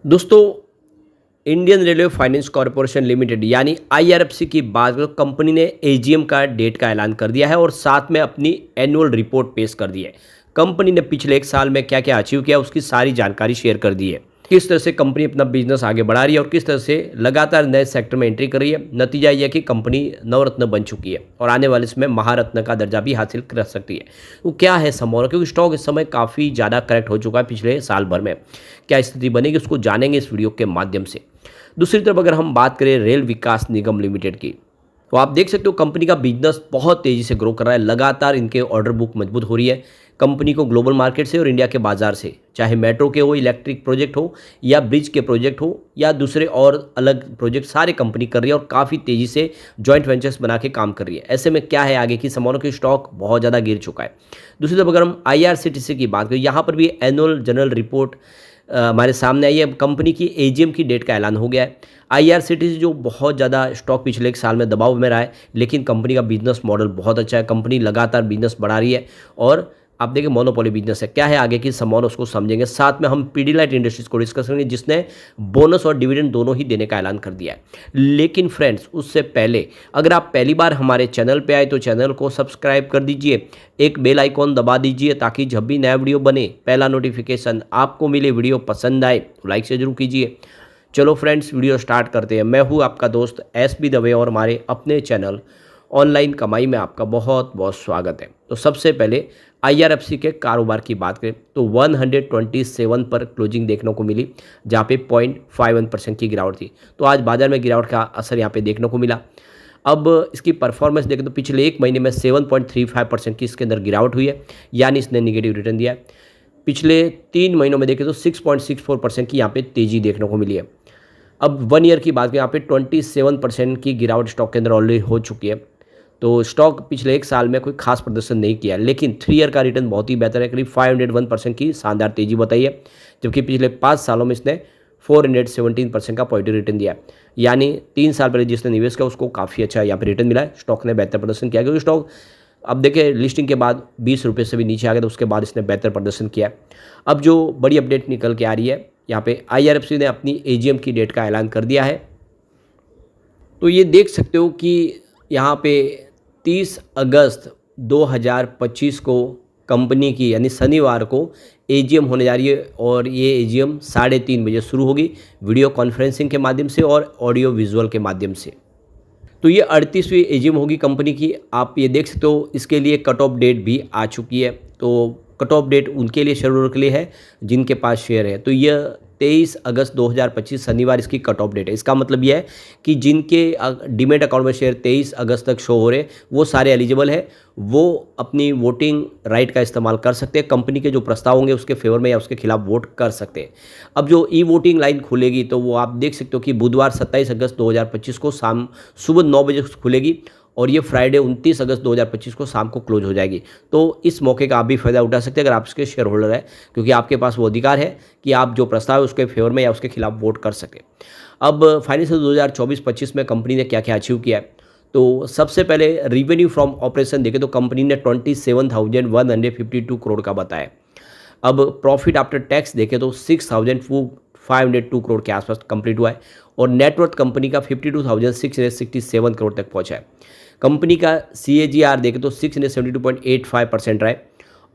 दोस्तों, Indian railway finance corporation limited यानी IRFC की बात करें तो कंपनी ने एजीएम का डेट का ऐलान कर दिया है और साथ में अपनी एनुअल रिपोर्ट पेश कर दी है। कंपनी ने पिछले 1 साल में क्या क्या अचीव किया उसकी सारी जानकारी शेयर कर दी है। किस तरह से कंपनी अपना बिजनेस आगे बढ़ा रही है और किस तरह से लगातार नए सेक्टर में एंट्री कर रही है। नतीजा यह है कि कंपनी नवरत्न बन चुकी है और आने वाले समय महारत्न का दर्जा भी हासिल कर सकती है। तो क्या है संभावना, क्योंकि स्टॉक इस समय काफ़ी ज़्यादा करेक्ट हो चुका है पिछले साल भर में। क्या स्थिति बनेगी उसको जानेंगे इस वीडियो के माध्यम से। दूसरी तरफ अगर हम बात करें रेल विकास निगम लिमिटेड की, तो आप देख सकते हो कंपनी का बिजनेस बहुत तेज़ी से ग्रो कर रहा है। लगातार इनके ऑर्डर बुक मजबूत हो रही है। कंपनी को ग्लोबल मार्केट से और इंडिया के बाजार से, चाहे मेट्रो के हो, इलेक्ट्रिक प्रोजेक्ट हो या ब्रिज के प्रोजेक्ट हो या दूसरे और अलग प्रोजेक्ट, सारे कंपनी कर रही है और काफ़ी तेज़ी से जॉइंट वेंचर्स बना के काम कर रही है। ऐसे में क्या है आगे की संभावना की स्टॉक बहुत ज़्यादा गिर चुका है। दूसरी तरफ अगर हम आईआरसीटीसी की बात करें, यहाँ पर भी एनुअल जनरल रिपोर्ट हमारे सामने आई है। कंपनी की एजीएम की डेट का ऐलान हो गया है। आईआरसीटीसी जो बहुत ज़्यादा स्टॉक पिछले 1 साल में दबाव में रहा है, लेकिन कंपनी का बिजनेस मॉडल बहुत अच्छा है। कंपनी लगातार बिजनेस बढ़ा रही है और आप देखिए मोनोपोली बिजनेस है। क्या है आगे की संभावना उसको समझेंगे। साथ में हम पीडीलाइट इंडस्ट्रीज को डिस्कस करेंगे जिसने बोनस और डिविडेंड दोनों ही देने का ऐलान कर दिया है। लेकिन फ्रेंड्स, उससे पहले अगर आप पहली बार हमारे चैनल पे आए तो चैनल को सब्सक्राइब कर दीजिए, एक बेल आइकॉन दबा दीजिए ताकि जब भी नया वीडियो बने पहला नोटिफिकेशन आपको मिले। वीडियो पसंद आए तो लाइक से जरूर कीजिए। चलो फ्रेंड्स, वीडियो स्टार्ट करते हैं। मैं हूँ आपका दोस्त एसबी दवे और हमारे अपने चैनल ऑनलाइन कमाई में आपका बहुत बहुत स्वागत है। तो सबसे पहले आईआरएफसी के कारोबार की बात करें तो 127 पर क्लोजिंग देखने को मिली, जहाँ पे 0.51% की गिरावट थी। तो आज बाजार में गिरावट का असर यहाँ पे देखने को मिला। अब इसकी परफॉर्मेंस देखें तो पिछले 1 महीने में 7.35% की इसके अंदर गिरावट हुई है, यानी इसने निगेटिव रिटर्न दिया है। पिछले 3 महीनों में देखें तो 6.64% की यहाँ पे तेज़ी देखने को मिली है। अब 1 ईयर की बात करें, यहाँ पे 27% की गिरावट स्टॉक के अंदर ऑलरेडी हो चुकी है। तो स्टॉक पिछले 1 साल में कोई खास प्रदर्शन नहीं किया, लेकिन 3 ईयर का रिटर्न बहुत ही बेहतर है। करीब 501% की शानदार तेजी बताई है, जबकि पिछले 5 सालों में इसने 417% का पॉजिटिव रिटर्न दिया है। यानी 3 साल पहले जिसने निवेश किया उसको काफ़ी अच्छा यहाँ पे रिटर्न मिला है। स्टॉक ने बेहतर प्रदर्शन किया क्योंकि स्टॉक अब देखिए लिस्टिंग के बाद 20 रुपये से भी नीचे आ गया, तो उसके बाद इसने बेहतर प्रदर्शन किया है। अब जो बड़ी अपडेट निकल के आ रही है, यहाँ पे आईआरएफसी ने अपनी एजीएम की डेट का ऐलान कर दिया है। तो ये देख सकते हो कि यहाँ पे 30 अगस्त 2025 को कंपनी की यानी शनिवार को एजीएम होने जा रही है और ये एजीएम 3:30 बजे शुरू होगी, वीडियो कॉन्फ्रेंसिंग के माध्यम से और ऑडियो विजुअल के माध्यम से। तो ये 38वीं एजीएम होगी कंपनी की। आप ये देख सकते हो इसके लिए कट ऑफ डेट भी आ चुकी है। तो कट ऑफ डेट उनके लिए शेयर के लिए है जिनके पास शेयर है। तो यह 23 अगस्त 2025 शनिवार इसकी कट ऑफ डेट है। इसका मतलब यह है कि जिनके डीमेट अकाउंट में शेयर 23 अगस्त तक शो हो रहे वो सारे एलिजिबल है, वो अपनी वोटिंग राइट का इस्तेमाल कर सकते हैं। कंपनी के जो प्रस्ताव होंगे उसके फेवर में या उसके खिलाफ वोट कर सकते हैं। अब जो ई वोटिंग लाइन खुलेगी तो वो आप देख सकते हो कि बुधवार 27 अगस्त 2025 को शाम सुबह 9 बजे खुलेगी और ये फ्राइडे 29 अगस्त 2025 को शाम को क्लोज हो जाएगी। तो इस मौके का आप भी फ़ायदा उठा सकते हैं अगर आप इसके शेयर होल्डर हैं, क्योंकि आपके पास वो अधिकार है कि आप जो प्रस्ताव है उसके फेवर में या उसके खिलाफ वोट कर सकें। अब फाइनेंशियल 2024-25 में कंपनी ने क्या क्या अचीव किया है, तो सबसे पहले रिवेन्यू फ्रॉम ऑपरेशन देखें तो कंपनी ने 27,152 करोड़ का बताया। अब प्रॉफिट आफ्टर टैक्स देखें तो 6,502 करोड़ के आसपास कंप्लीट हुआ है और नेटवर्थ कंपनी का 52,667 करोड़ तक पहुंचा है। कंपनी का CAGR देखें तो 672.85% रहा है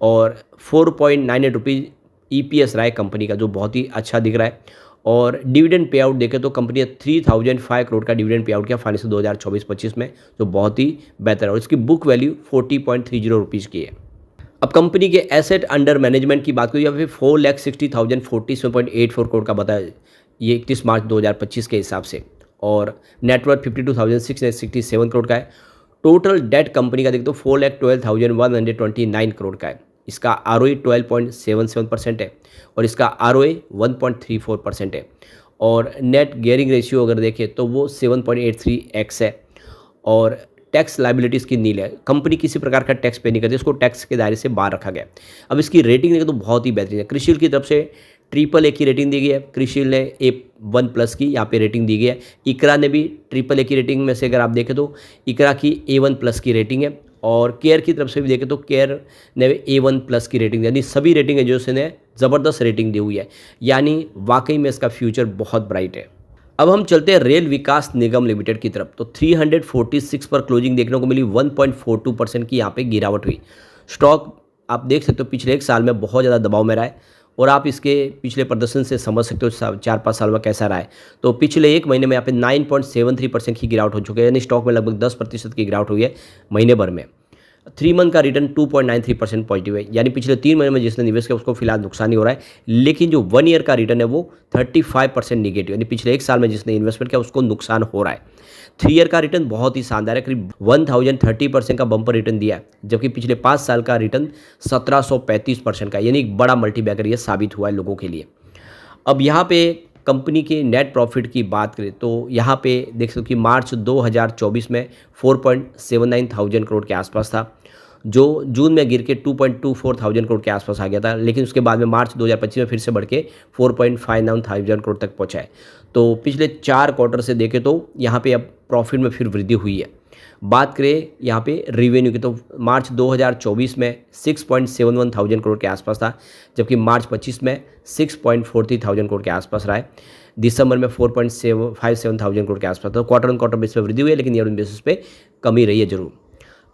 और 4.98 रुपीज़ EPS रहा है कंपनी का, जो बहुत ही अच्छा दिख रहा है। और डिविडेंड पे आउट देखें तो कंपनी ने 3005 करोड़ का डिविडेंड पे आउट किया फाइनेंशियल 2024-25 में, जो बहुत ही बेहतर है और इसकी बुक वैल्यू 40.30 रुपीज़ की है। अब कंपनी के एसेट अंडर मैनेजमेंट की बात करें या फिर 4,60,047.84 करोड़ का बताया, ये 31 मार्च 2025 के हिसाब से, और नेटवर्थ 52,667 करोड़ का है। टोटल डेट कंपनी का देखें तो 4,12,129 करोड़ का है। इसका ROE 12.77% है और इसका ROA 1.34% है और नेट गियरिंग रेशियो अगर देखें तो वो 7.83x है और टैक्स लाइबिलिटीज़ की नील है। कंपनी किसी प्रकार का टैक्स पे नहीं करती, इसको टैक्स के दायरे से बाहर रखा गया। अब इसकी रेटिंग देखें तो बहुत ही बेहतरीन है। क्रिशिल की तरफ से AAA की रेटिंग दी गई है, क्रिशिल ने A1+ की यहाँ पे रेटिंग दी गई है। इकरा ने भी AAA की रेटिंग में से अगर आप देखें तो इकरा की A1+ की रेटिंग है और केयर की तरफ से भी देखें तो केयर ने A1+ की रेटिंग, यानी सभी रेटिंग एजेंसी ने ज़बरदस्त रेटिंग दी हुई है, यानी वाकई में इसका फ्यूचर बहुत ब्राइट है। अब हम चलते हैं रेल विकास निगम लिमिटेड की तरफ। तो 346 पर क्लोजिंग देखने को मिली, 1.42% की यहाँ पे गिरावट हुई। स्टॉक आप देख सकते हो पिछले एक साल में बहुत ज़्यादा दबाव में रहा है और आप इसके पिछले प्रदर्शन से समझ सकते हो 4-5 साल में कैसा रहा है। तो पिछले एक महीने में यहाँ पे 9.73% की गिरावट हो चुकी है, यानी स्टॉक में लगभग 10% की गिरावट हुई है महीने भर में। 3 मंथ का रिटर्न 2.93% पॉजिटिव है, यानी पिछले 3 महीने में जिसने निवेश किया उसको फिलहाल नुकसान ही हो रहा है। लेकिन जो 1 ईयर का रिटर्न है वो 35% निगेटिव, यानी पिछले एक साल में जिसने इन्वेस्टमेंट किया उसको नुकसान हो रहा है। 3 ईयर का रिटर्न बहुत ही शानदार है, करीब 1030% का बम्पर रिटर्न दिया है, जबकि पिछले 5 साल का रिटर्न 1735% का, यानी एक बड़ा मल्टीबैगर ये साबित हुआ है लोगों के लिए। अब यहाँ पे कंपनी के नेट प्रॉफिट की बात करें तो यहाँ पे देख सकते हो कि मार्च 2024 में 4.79 थाउजेंड करोड़ के आसपास था, जो जून में गिर के 2.24 थाउजेंड करोड़ के आसपास आ गया था, लेकिन उसके बाद में मार्च 2025 में फिर से बढ़ के 4.59 थाउजेंड करोड़ तक पहुँचा है। तो पिछले 4 क्वार्टर से देखें तो यहाँ पे अब प्रॉफिट में फिर वृद्धि हुई है। बात करें यहाँ पे रेवेन्यू की तो मार्च 2024 में 6.71 थाउजेंड करोड़ के आसपास था, जबकि मार्च 25 में 6.43 थाउजेंड करोड़ के आसपास रहा है। दिसंबर में 4.57 थाउजेंड करोड़ के आसपास था। क्वार्टर ऑन क्वार्टर बेसिस पे वृद्धि हुई है, लेकिन ईयर ऑन बेसिस पे कमी रही है जरूर।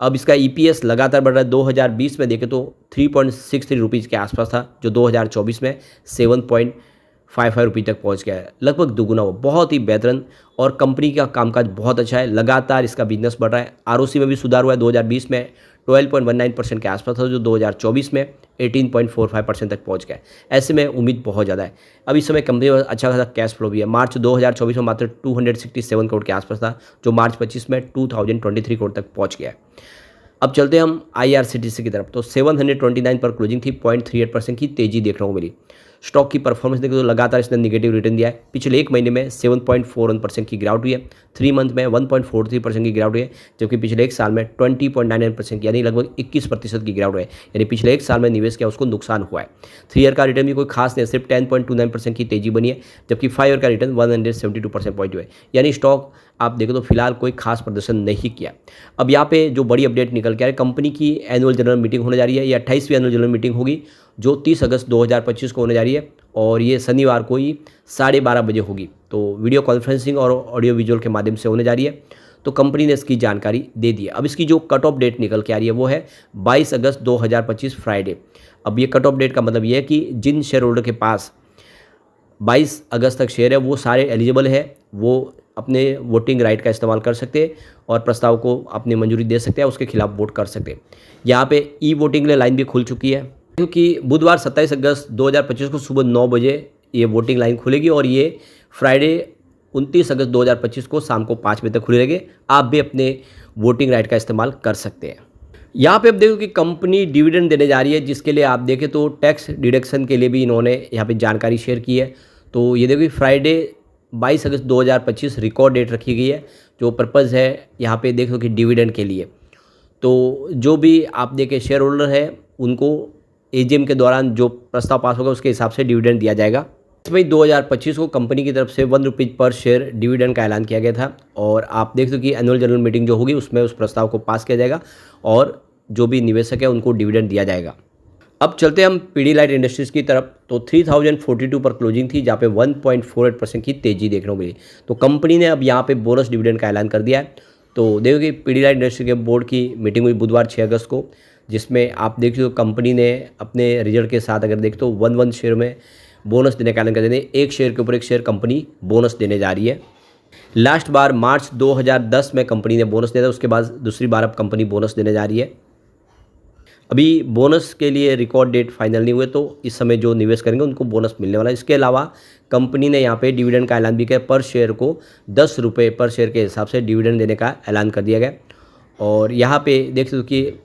अब इसका EPS लगातार बढ़ रहा है। 2020 में देखें तो 3.63 रुपीज़ के आसपास था, जो 2024 में 7.55 रुपये तक पहुंच गया है, लगभग दुगुना हो। बहुत ही बेहतरीन और कंपनी का कामकाज बहुत अच्छा है, लगातार इसका बिजनेस बढ़ रहा है। ROC में भी सुधार हुआ है, 2020 में 12.19% के आसपास था, जो 2024 में 18.45% तक पहुंच गया है। ऐसे में उम्मीद बहुत ज़्यादा है। अब इस समय कंपनी में अच्छा खासा कैश फ्लो भी है। मार्च 2024 में मात्र 267 करोड़ के आसपास था, जो मार्च 25 में 2023 करोड़ तक पहुँच गया है। अब चलते हैं हम IRCTC की तरफ। तो 729 पर क्लोजिंग थी, 0.38% की तेजी देखने को मिली। स्टॉक की परफॉर्मेंस देखें तो लगातार इसने निगेटिव रिटर्न दिया है। पिछले एक महीने में 7.41% की गिरावट हुई है, 3 मंथ में 1.43% की गिरावट हुई है, जबकि पिछले एक साल में 20.99% की, यानी लगभग 21% की गिरावट हुई है, यानी पिछले एक साल में निवेश किया उसको नुकसान हुआ है। 3 ईयर का रिटर्न भी कोई खास नहीं है, सिर्फ 10.29% की तेजी बनी है, जबकि 5 ईयर का रिटर्न 172% पॉइंट हुआ है, यानी स्टॉक आप देखो तो फिलहाल कोई खास प्रदर्शन नहीं किया। अब यहाँ पे जो बड़ी अपडेट निकल के आ रही है, कंपनी की एनुअल जनरल मीटिंग होने जा रही है। ये 28वीं एनुअल जनरल मीटिंग होगी, जो 30 अगस्त 2025 को होने जा रही है, और ये शनिवार को ही 12:30 बजे होगी। तो वीडियो कॉन्फ्रेंसिंग और ऑडियो विजुअल के माध्यम से होने जा रही है। तो कंपनी ने इसकी जानकारी दे दी है। अब इसकी जो कट ऑफ डेट निकल के आ रही है वो है 22 अगस्त 2025 फ्राइडे। अब ये कट ऑफ डेट का मतलब ये है कि जिन शेयर होल्डर के पास 22 अगस्त तक शेयर है वो सारे एलिजिबल है, वो अपने वोटिंग राइट का इस्तेमाल कर सकते हैं और प्रस्ताव को अपनी मंजूरी दे सकते हैं, उसके खिलाफ वोट कर सकते हैं। यहाँ पे वोटिंग के लिए लाइन भी खुल चुकी है, क्योंकि बुधवार 27 अगस्त 2025 को सुबह 9 बजे ये वोटिंग लाइन खुलेगी और ये फ्राइडे 29 अगस्त 2025 को शाम को 5 बजे तक खुली रहेगी। आप भी अपने वोटिंग राइट का इस्तेमाल कर सकते हैं। यहाँ पे आप देखो कि कंपनी डिविडेंड देने जा रही है, जिसके लिए आप देखें तो टैक्स डिडक्शन के लिए भी इन्होंने यहाँ पे जानकारी शेयर की है। तो ये देखो कि फ्राइडे 22 अगस्त 2025 रिकॉर्ड डेट रखी गई है, जो पर्पज़ है यहाँ पे देखो कि डिविडेंड के लिए। तो जो भी आप देखें शेयर होल्डर है उनको AGM के दौरान जो प्रस्ताव पास होगा उसके हिसाब से डिविडेंड दिया जाएगा। 22 मई 2025 को कंपनी की तरफ से 1 रुपये पर शेयर डिविडेंड का ऐलान किया गया था, और आप देख सकते हो कि एनुअल जनरल मीटिंग जो होगी उसमें उस प्रस्ताव को पास किया जाएगा और जो भी निवेशक है उनको डिविडेंड दिया जाएगा। अब चलते हैं हम पीडीलाइट इंडस्ट्रीज़ की तरफ। तो 3042 पर क्लोजिंग थी, जहाँ पे 1.48% की तेजी देखने को मिली। तो कंपनी ने अब यहाँ पे बोनस डिविडेंड का ऐलान कर दिया है। तो देखो कि पीडीलाइट इंडस्ट्री के बोर्ड की मीटिंग हुई बुधवार 6 अगस्त को, जिसमें आप देखिए तो कंपनी ने अपने रिजल्ट के साथ अगर देखें तो 1 शेयर में बोनस देने का ऐलान कर देने, एक शेयर के ऊपर एक शेयर कंपनी बोनस देने जा रही है। लास्ट बार मार्च 2010 में कंपनी ने बोनस दिया था, उसके बाद दूसरी बार अब कंपनी बोनस देने जा रही है। अभी बोनस के लिए रिकॉर्ड डेट फाइनल नहीं हुए, तो इस समय जो निवेश करेंगे उनको बोनस मिलने वाला है। इसके अलावा कंपनी ने यहाँ पे डिविडेंड का ऐलान भी किया, पर शेयर को 10 रुपये पर शेयर के हिसाब से डिविडेंड देने का ऐलान कर दिया गया। और यहाँ पे देख सकते हो कि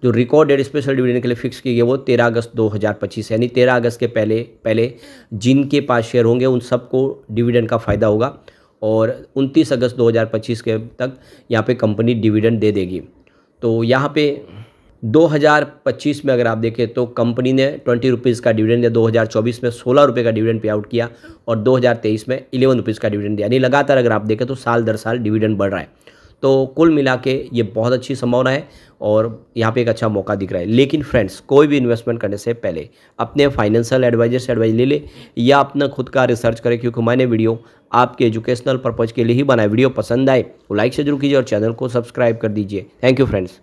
जो रिकॉर्ड डेट स्पेशल डिविडेंड के लिए फिक्स की गई वो 13 अगस्त 2025, यानी 13 अगस्त के पहले जिनके पास शेयर होंगे उन सबको डिविडेंड का फ़ायदा होगा, और 29 अगस्त 2025 के तक यहाँ पे कंपनी डिविडेंड दे देगी। तो यहाँ पे 2025 में अगर आप देखें तो कंपनी ने 20 रुपीज़ का डिविडेंड दिया, 2024 में 16 रुपये का डिविडेंड पे आउट किया, और 2023 में 11 रुपीज़ का डिविडेंड दिया, यानी लगातार अगर आप देखें तो साल दर साल डिविडेंड बढ़ रहा है। तो कुल मिला के ये बहुत अच्छी संभावना है और यहाँ पे एक अच्छा मौका दिख रहा है। लेकिन फ्रेंड्स, कोई भी इन्वेस्टमेंट करने से पहले अपने फाइनेंशियल एडवाइजर से एडवाइस ले ले या अपना खुद का रिसर्च करें, क्योंकि मैंने वीडियो आपके एजुकेशनल पर्पज़ के लिए ही बनाया। वीडियो पसंद आए तो लाइक से जरूर कीजिए और चैनल को सब्सक्राइब कर दीजिए। Thank you friends.